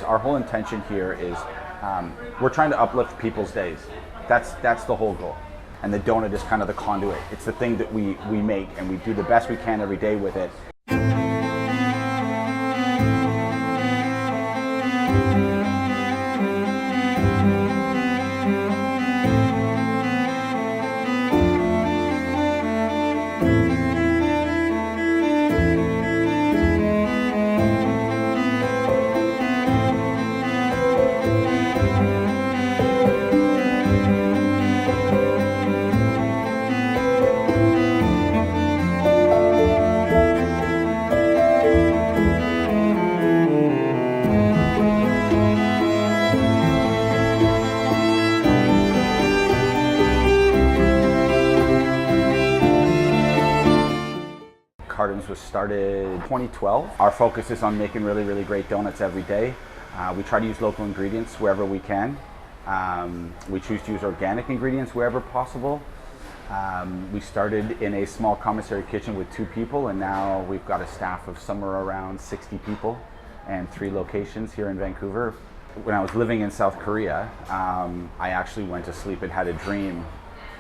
Our whole intention here is we're trying to uplift people's days. That's the whole goal. And the donut is kind of the conduit. It's the thing that we make, and we do the best we can every day with it. Cartems was started 2012. Our focus is on making really great donuts every day. We try to use local ingredients wherever we can. We choose to use organic ingredients wherever possible. We started in a small commissary kitchen with 2 people, and now we've got a staff of somewhere around 60 people and 3 locations here in Vancouver. When I was living in South Korea, I actually went to sleep and had a dream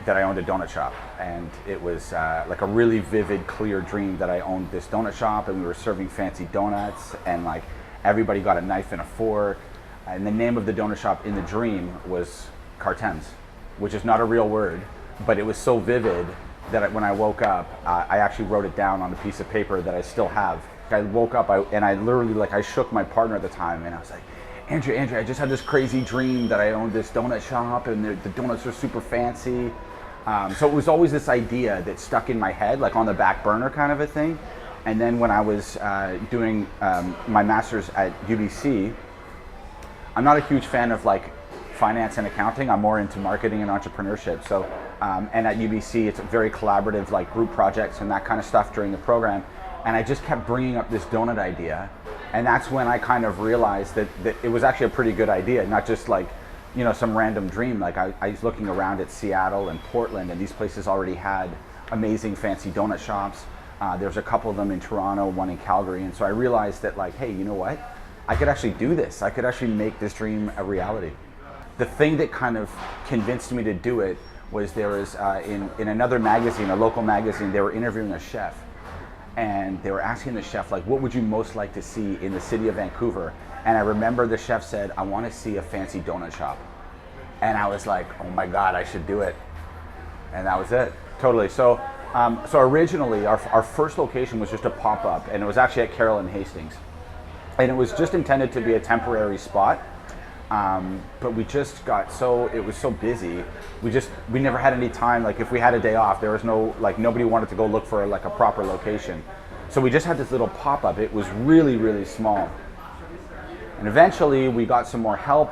that I owned a donut shop, and it was like a really vivid, clear dream that I owned this donut shop, and we were serving fancy donuts, and like everybody got a knife and a fork, and the name of the donut shop in the dream was Cartems, which is not a real word, but it was so vivid that when I woke up, I actually wrote it down on a piece of paper that I still have. I woke up and I literally, like, I shook my partner at the time, and I was like, Andrew, I just had this crazy dream that I owned this donut shop, and the donuts are super fancy. So it was always this idea that stuck in my head, like on the back burner kind of a thing. And then when I was doing my master's at UBC, I'm not a huge fan of like finance and accounting. I'm more into marketing and entrepreneurship. So, and at UBC, it's very collaborative, like group projects and that kind of stuff during the program. And I just kept bringing up this donut idea. And that's when I kind of realized that it was actually a pretty good idea, not just like, you know, some random dream. Like I was looking around at Seattle and Portland, and these places already had amazing fancy donut shops. There's a couple of them in Toronto, one in Calgary. And so I realized that, like, hey, you know what? I could actually do this. I could actually make this dream a reality. The thing that kind of convinced me to do it was there was in another magazine, a local magazine, they were interviewing a chef. And they were asking the chef, like, what would you most like to see in the city of Vancouver? And I remember the chef said, I want to see a fancy donut shop. And I was like, oh my God, I should do it. And that was it, totally. So originally, our first location was just a pop-up, and it was actually at Carroll and Hastings. And it was just intended to be a temporary spot. But we just got it was so busy. We never had any time. Like if we had a day off, there was no, like, nobody wanted to go look for like a proper location. So we just had this little pop-up. It was really small. And eventually we got some more help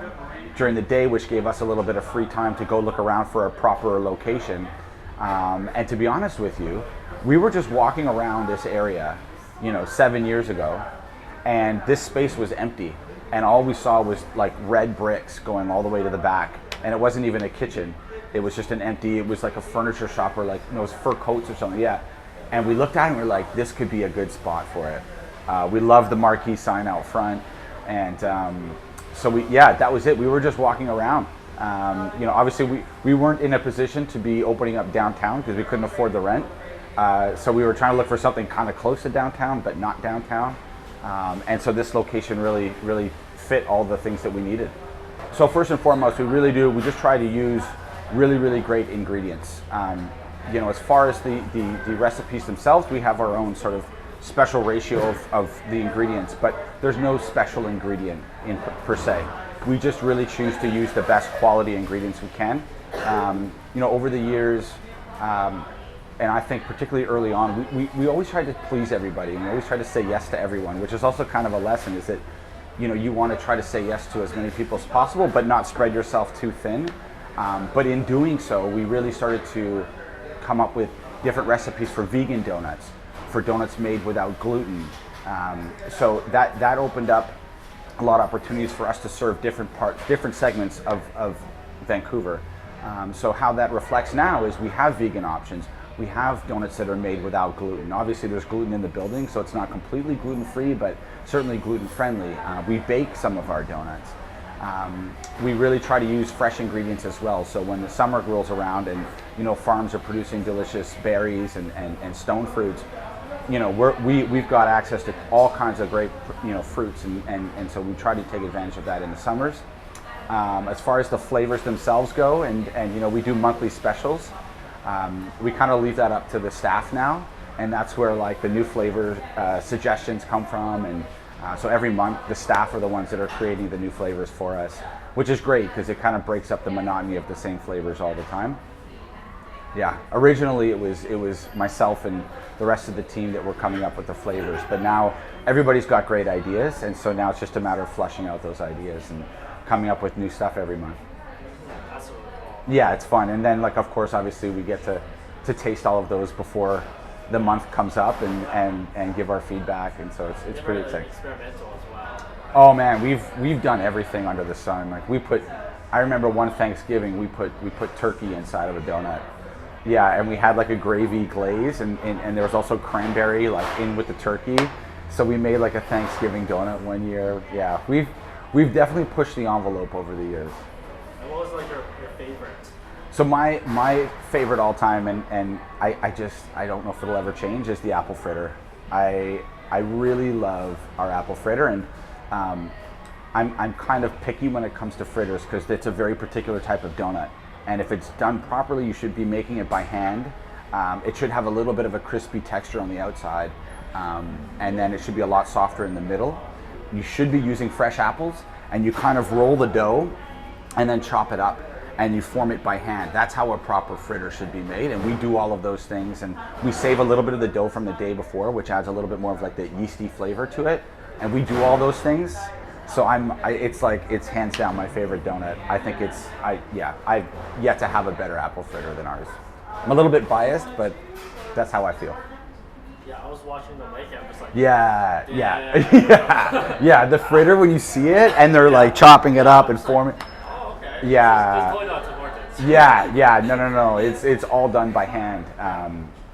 during the day, which gave us a little bit of free time to go look around for a proper location. And to be honest with you, we were just walking around this area, you know, 7 years ago, and this space was empty. And all we saw was like red bricks going all the way to the back. And it wasn't even a kitchen. It was just an empty, it was like a furniture shop, or like, you know, it was fur coats or something, yeah. And we looked at it and we were like, this could be a good spot for it. We loved the marquee sign out front. And so that was it. We were just walking around. You know, obviously we weren't in a position to be opening up downtown because we couldn't afford the rent. So we were trying to look for something kind of close to downtown, but not downtown. And so this location really fit all the things that we needed. So first and foremost, we just try to use really great ingredients. You know, as far as the recipes themselves, we have our own sort of special ratio of the ingredients, but there's no special ingredient per se. We just really choose to use the best quality ingredients we can. You know, over the years, and I think particularly early on, we always tried to please everybody, and we always tried to say yes to everyone, which is also kind of a lesson, is that, you know, you want to try to say yes to as many people as possible, but not spread yourself too thin. But in doing so, we really started to come up with different recipes for vegan donuts, for donuts made without gluten. So that opened up a lot of opportunities for us to serve different segments of Vancouver. So how that reflects now is we have vegan options. we have donuts that are made without gluten. Obviously there's gluten in the building, so it's not completely gluten-free, but certainly gluten-friendly. We bake some of our donuts. We really try to use fresh ingredients as well. So when the summer rolls around and farms are producing delicious berries and stone fruits, we've got access to all kinds of great fruits, and so we try to take advantage of that in the summers. As far as the flavors themselves go, and we do monthly specials. We kind of leave that up to the staff now, and that's where like the new flavor suggestions come from, and so every month the staff are the ones that are creating the new flavors for us, which is great because it kind of breaks up the monotony of the same flavors all the time. Yeah, originally it was myself and the rest of the team that were coming up with the flavors, but now everybody's got great ideas, and so now it's just a matter of fleshing out those ideas and coming up with new stuff every month. That's really cool. Yeah, it's fun, and then like of course obviously we get to taste all of those before the month comes up and give our feedback, and so it's pretty exciting. Experimental as well. Oh man, we've done everything under the sun. Like I remember one Thanksgiving we put turkey inside of a donut. Yeah, and we had like a gravy glaze, and there was also cranberry like in with the turkey. So we made like a Thanksgiving donut one year. Yeah, we've definitely pushed the envelope over the years. And what was like your favorite? So my favorite all time, and I don't know if it'll ever change, is the apple fritter. I really love our apple fritter, and I'm kind of picky when it comes to fritters because it's a very particular type of donut. And if it's done properly, you should be making it by hand. It should have a little bit of a crispy texture on the outside, and then it should be a lot softer in the middle. You should be using fresh apples, and you kind of roll the dough and then chop it up, and you form it by hand. That's how a proper fritter should be made, and we do all of those things, and we save a little bit of the dough from the day before, which adds a little bit more of like the yeasty flavor to it, and we do all those things. So it's hands down my favorite donut. I think I've yet to have a better apple fritter than ours. I'm a little bit biased, but that's how I feel. Yeah, I was watching the make it. I was like, yeah. The fritter, when you see it and they're like chopping it up and forming. Oh, okay. Yeah. It's totally not Tim Hortons. Yeah. No. It's all done by hand,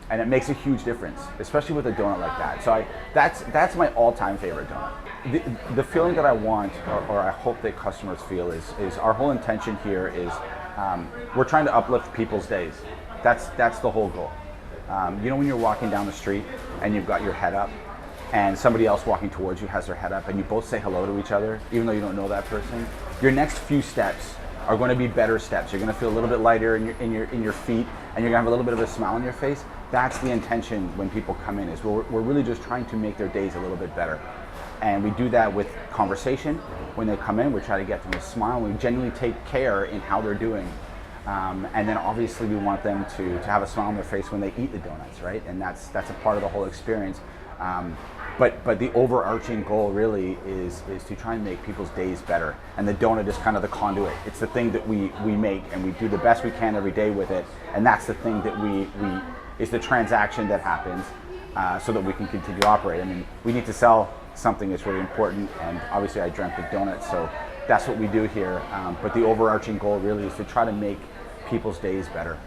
and it makes a huge difference, especially with a donut like that. So that's my all-time favorite donut. The feeling that I want, or I hope that customers feel, is our whole intention here is we're trying to uplift people's days. That's the whole goal. When you're walking down the street and you've got your head up, and somebody else walking towards you has their head up, and you both say hello to each other, even though you don't know that person, your next few steps are going to be better steps. You're going to feel a little bit lighter in your feet, and you're going to have a little bit of a smile on your face. That's the intention when people come in, is we're really just trying to make their days a little bit better. And we do that with conversation. When they come in, we try to get them to smile. We genuinely take care in how they're doing. And then obviously we want them to have a smile on their face when they eat the donuts, right? And that's a part of the whole experience. But the overarching goal really is to try and make people's days better. And the donut is kind of the conduit. It's the thing that we make, and we do the best we can every day with it. And that's the thing that we is the transaction that happens so that we can continue to operate. I mean, we need to sell something that's really important, and obviously I dreamt of donuts, so that's what we do here. But the overarching goal really is to try to make people's days better.